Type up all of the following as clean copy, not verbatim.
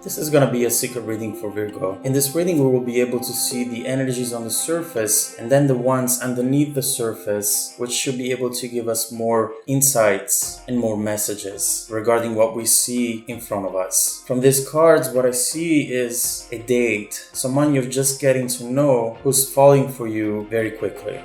This is going to be a secret reading for Virgo. In this reading, we will be able to see the energies on the surface and then the ones underneath the surface, which should be able to give us more insights and more messages regarding what we see in front of us. From these cards, what I see is a date, someone you're just getting to know who's falling for you very quickly.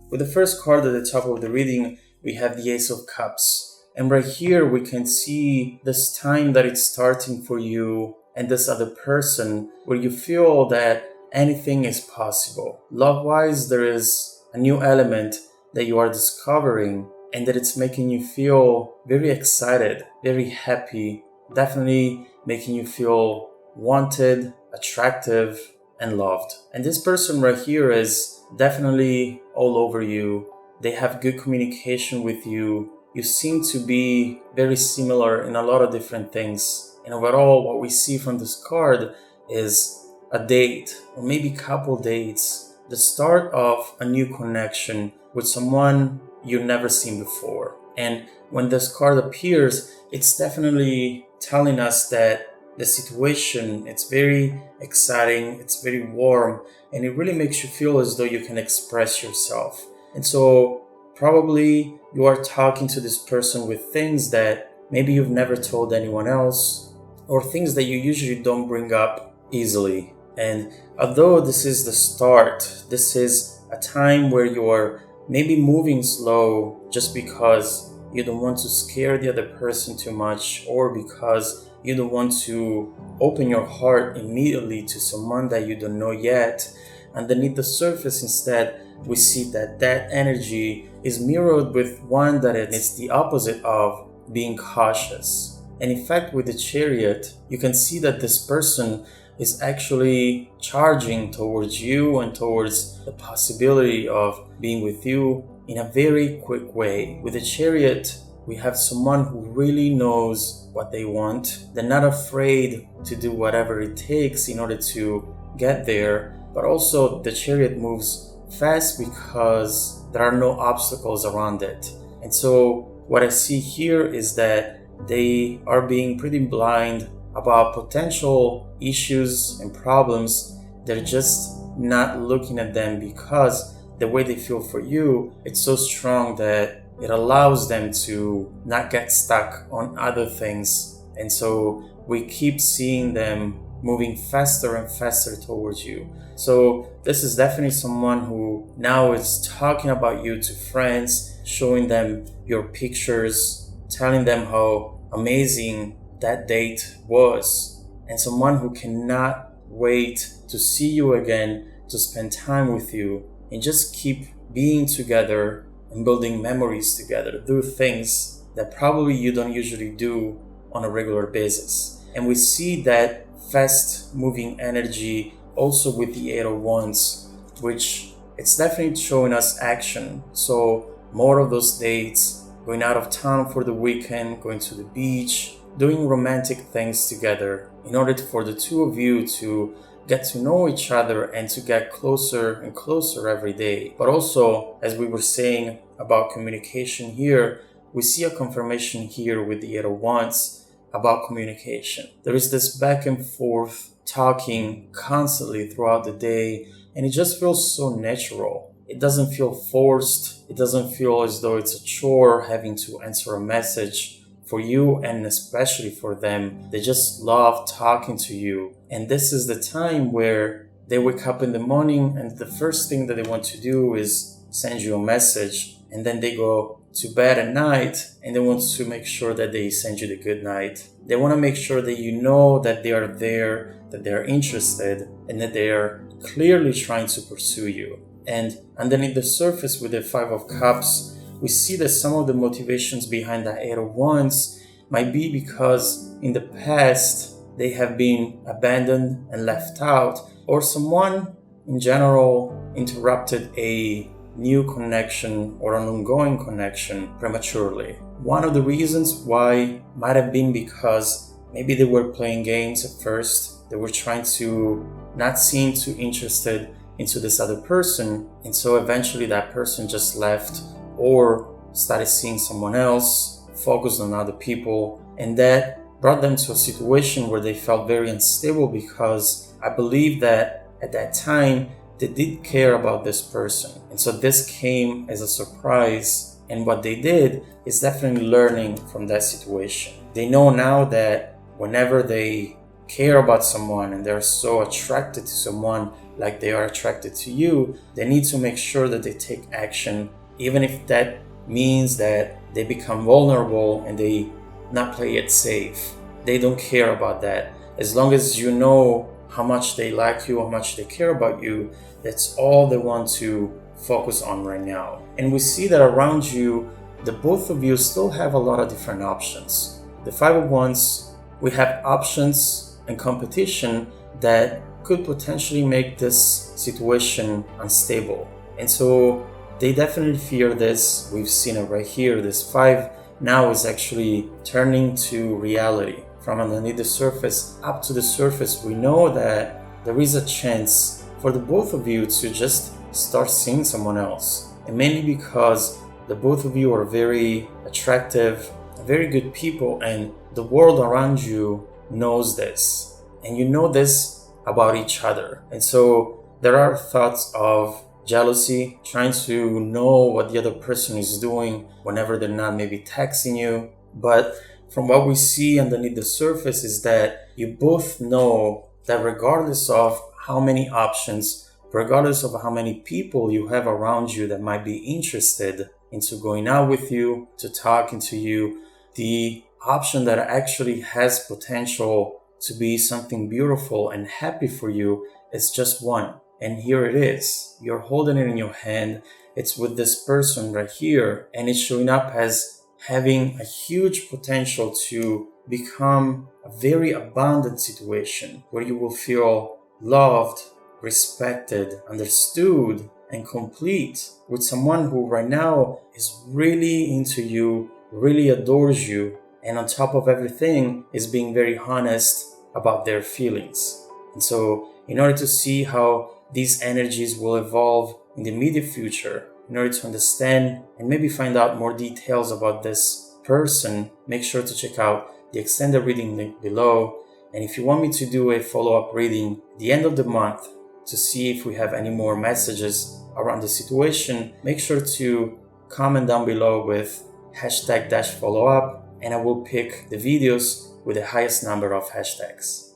With the first card at the top of the reading, we have the Ace of Cups. And right here, we can see this time that it's starting for you and this other person where you feel that anything is possible. Love-wise, there is a new element that you are discovering and that it's making you feel very excited, very happy, definitely making you feel wanted, attractive, and loved. And this person right here is definitely all over you. They have good communication with you. You seem to be very similar in a lot of different things. And overall, what we see from this card is a date, or maybe couple dates, the start of a new connection with someone you've never seen before. And when this card appears, it's definitely telling us that the situation, it's very exciting, it's very warm, and it really makes you feel as though you can express yourself. And so probably you are talking to this person with things that maybe you've never told anyone else, or things that you usually don't bring up easily. And although this is the start, this is a time where you are maybe moving slow just because you don't want to scare the other person too much, or because you don't want to open your heart immediately to someone that you don't know yet. Underneath the surface, instead, we see that that energy is mirrored with one that is the opposite of being cautious. And in fact, with the Chariot, you can see that this person is actually charging towards you and towards the possibility of being with you in a very quick way. With the Chariot, we have someone who really knows what they want. They're not afraid to do whatever it takes in order to get there. But also the Chariot moves fast because there are no obstacles around it. And so what I see here is that they are being pretty blind about potential issues and problems. They're just not looking at them because the way they feel for you, it's so strong that it allows them to not get stuck on other things. And so we keep seeing them moving faster and faster towards you. So this is definitely someone who now is talking about you to friends, showing them your pictures, telling them how amazing that date was, and someone who cannot wait to see you again, to spend time with you, and just keep being together and building memories together, do things that probably you don't usually do on a regular basis. And we see that fast moving energy also with the Eight of Wands, which it's definitely showing us action. So more of those dates, going out of town for the weekend, going to the beach, doing romantic things together in order for the two of you to get to know each other and to get closer and closer every day. But also, as we were saying about communication here, we see a confirmation here with the Eight of Wands about communication. There is this back and forth talking constantly throughout the day, and it just feels so natural. It doesn't feel forced. It doesn't feel as though it's a chore having to answer a message for you, and especially for them. They just love talking to you. And this is the time where they wake up in the morning and the first thing that they want to do is send you a message, and then they go to bed at night and they want to make sure that they send you the good night. They want to make sure that you know that they are there, that they are interested, and that they are clearly trying to pursue you. And underneath the surface with the Five of Cups, we see that some of the motivations behind the Eight of Wands might be because in the past they have been abandoned and left out, or someone in general interrupted a new connection or an ongoing connection prematurely. One of the reasons why might have been because maybe they were playing games at first. They were trying to not seem too interested into this other person, and so eventually that person just left or started seeing someone else, focused on other people, And that brought them to a situation where they felt very unstable, because I believe that at that time they did care about this person. And so this came as a surprise. And what they did is definitely learning from that situation. They know now that whenever they care about someone and they're so attracted to someone like they are attracted to you, they need to make sure that they take action, even if that means that they become vulnerable and they not play it safe. They don't care about that. As long as you know how much they like you, how much they care about you, that's all they want to focus on right now. And we see that around you, the both of you still have a lot of different options. The Five of Wands, we have options and competition that could potentially make this situation unstable. And so they definitely fear this. We've seen it right here. This 5 now is actually turning to reality. From underneath the surface up to the surface, we know that there is a chance for the both of you to just start seeing someone else. And mainly because the both of you are very attractive, very good people, and the world around you knows this. And you know this about each other. And so there are thoughts of jealousy, trying to know what the other person is doing whenever they're not maybe texting you. But from what we see underneath the surface is that you both know that regardless of how many options, regardless of how many people you have around you that might be interested into going out with you, to talking to you, the option that actually has potential to be something beautiful and happy for you is just one. And here it is. You're holding it in your hand. It's with this person right here, and it's showing up as having a huge potential to become a very abundant situation where you will feel loved, respected, understood, and complete with someone who right now is really into you, really adores you, and on top of everything is being very honest about their feelings. And so in order to see how these energies will evolve in the immediate future, in order to understand and maybe find out more details about this person, make sure to check out the extended reading link below. And if you want me to do a follow-up reading at the end of the month to see if we have any more messages around the situation, make sure to comment down below with #-follow-up, and I will pick the videos with the highest number of hashtags.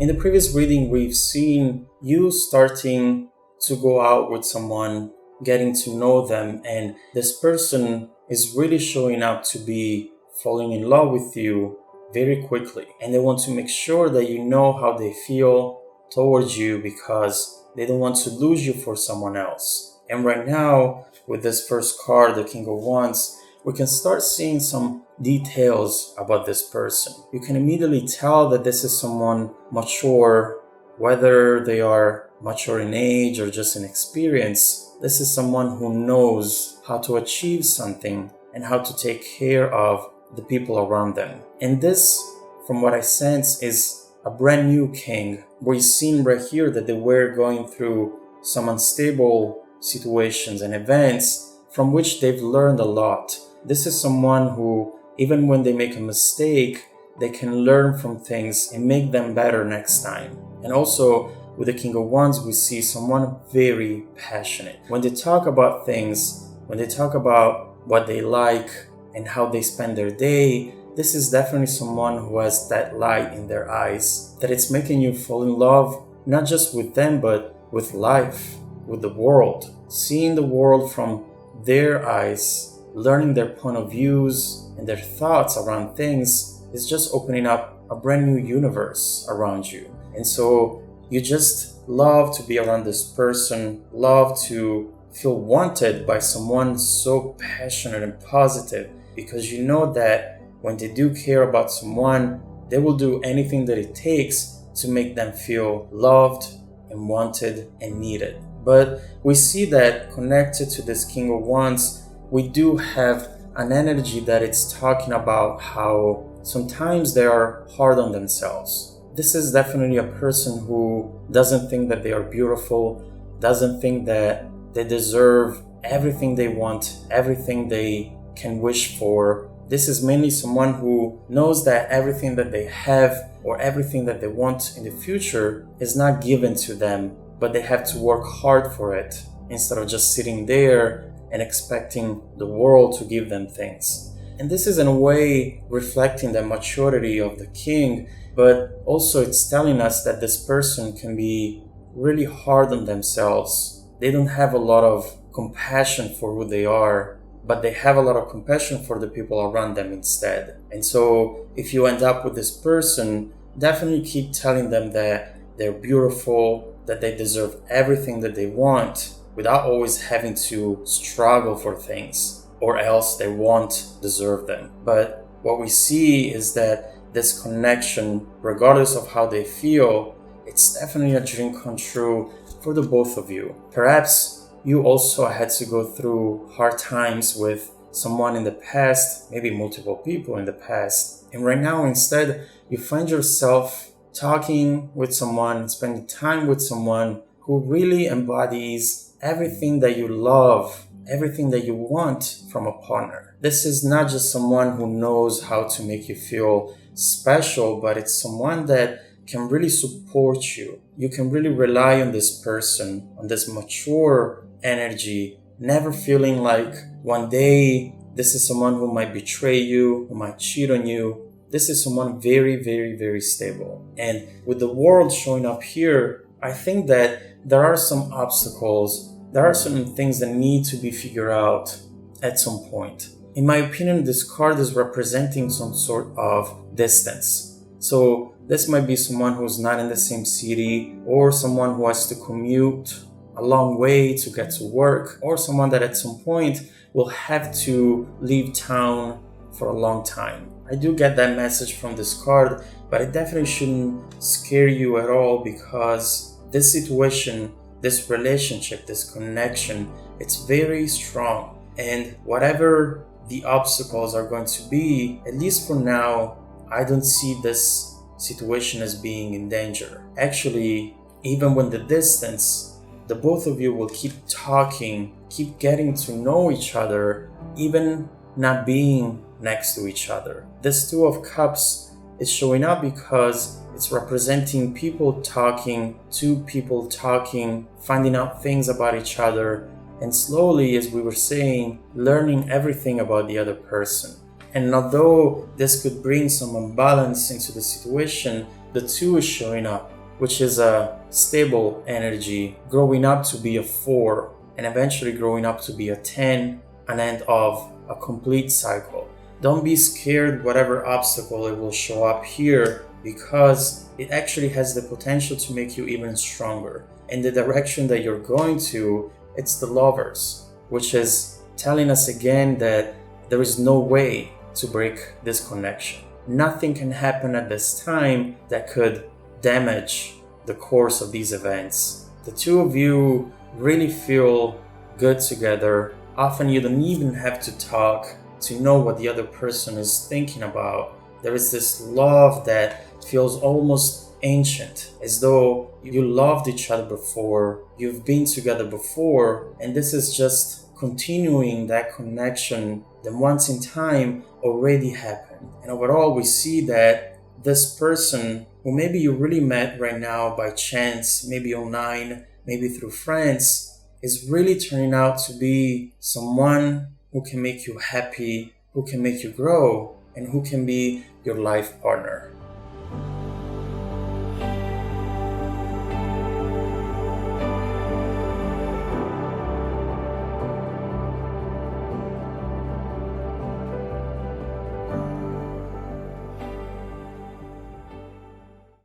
In the previous reading, we've seen you starting to go out with someone, getting to know them, and this person is really showing up to be falling in love with you very quickly. And they want to make sure that you know how they feel towards you because they don't want to lose you for someone else. And right now, with this first card, the King of Wands, we can start seeing some details about this person. You can immediately tell that this is someone mature, whether they are mature in age or just in experience. This is someone who knows how to achieve something and how to take care of the people around them. And this, from what I sense, is a brand new king. We've seen right here that they were going through some unstable situations and events from which they've learned a lot. This is someone who, even when they make a mistake, they can learn from things and make them better next time. And also, with the King of Wands, we see someone very passionate. When they talk about things, when they talk about what they like and how they spend their day, this is definitely someone who has that light in their eyes, that it's making you fall in love, not just with them, but with life, with the world. Seeing the world from their eyes, learning their point of views and their thoughts around things is just opening up a brand new universe around you. And so you just love to be around this person, love to feel wanted by someone so passionate and positive, because you know that when they do care about someone, they will do anything that it takes to make them feel loved and wanted and needed. But we see that connected to this King of Wands, we do have an energy that it's talking about how sometimes they are hard on themselves. This is definitely a person who doesn't think that they are beautiful, doesn't think that they deserve everything they want, everything they can wish for. This is mainly someone who knows that everything that they have or everything that they want in the future is not given to them, but they have to work hard for it instead of just sitting there and expecting the world to give them things. And this is in a way reflecting the maturity of the king, but also it's telling us that this person can be really hard on themselves. They don't have a lot of compassion for who they are, but they have a lot of compassion for the people around them instead. And so if you end up with this person, definitely keep telling them that they're beautiful, that they deserve everything that they want without always having to struggle for things, or else they won't deserve them. But what we see is that this connection, regardless of how they feel, it's definitely a dream come true for the both of you. Perhaps you also had to go through hard times with someone in the past, maybe multiple people in the past. And right now, instead, you find yourself talking with someone, spending time with someone who really embodies everything that you love, everything that you want from a partner. This is not just someone who knows how to make you feel special, but it's someone that can really support you. You can really rely on this person, on this mature energy, never feeling like one day this is someone who might betray you, who might cheat on you. This is someone very, very, very stable. And with the world showing up here, I think that there are some obstacles, there are certain things that need to be figured out at some point. In my opinion, this card is representing some sort of distance. So this might be someone who's not in the same city, or someone who has to commute a long way to get to work, or someone that at some point will have to leave town for a long time. I do get that message from this card, but it definitely shouldn't scare you at all, because this situation, this relationship, this connection, it's very strong. And whatever the obstacles are going to be, at least for now, I don't see this situation as being in danger. Actually, even when the distance, the both of you will keep talking, keep getting to know each other, even not being next to each other. This Two of Cups is showing up because it's representing people talking, two people talking, finding out things about each other, and slowly, as we were saying, learning everything about the other person. And although this could bring some imbalance into the situation, the two is showing up, which is a stable energy, growing up to be a 4, and eventually growing up to be a 10, an end of a complete cycle. Don't be scared whatever obstacle it will show up here, because it actually has the potential to make you even stronger. In the direction that you're going to, it's the Lovers, which is telling us again that there is no way to break this connection. Nothing can happen at this time that could damage the course of these events. The two of you really feel good together. Often you don't even have to talk to know what the other person is thinking about. There is this love that feels almost ancient, as though you loved each other before, you've been together before, and this is just continuing that connection that once in time already happened. And overall, we see that this person who maybe you really met right now by chance, maybe online, maybe through friends, is really turning out to be someone who can make you happy, who can make you grow, and who can be your life partner.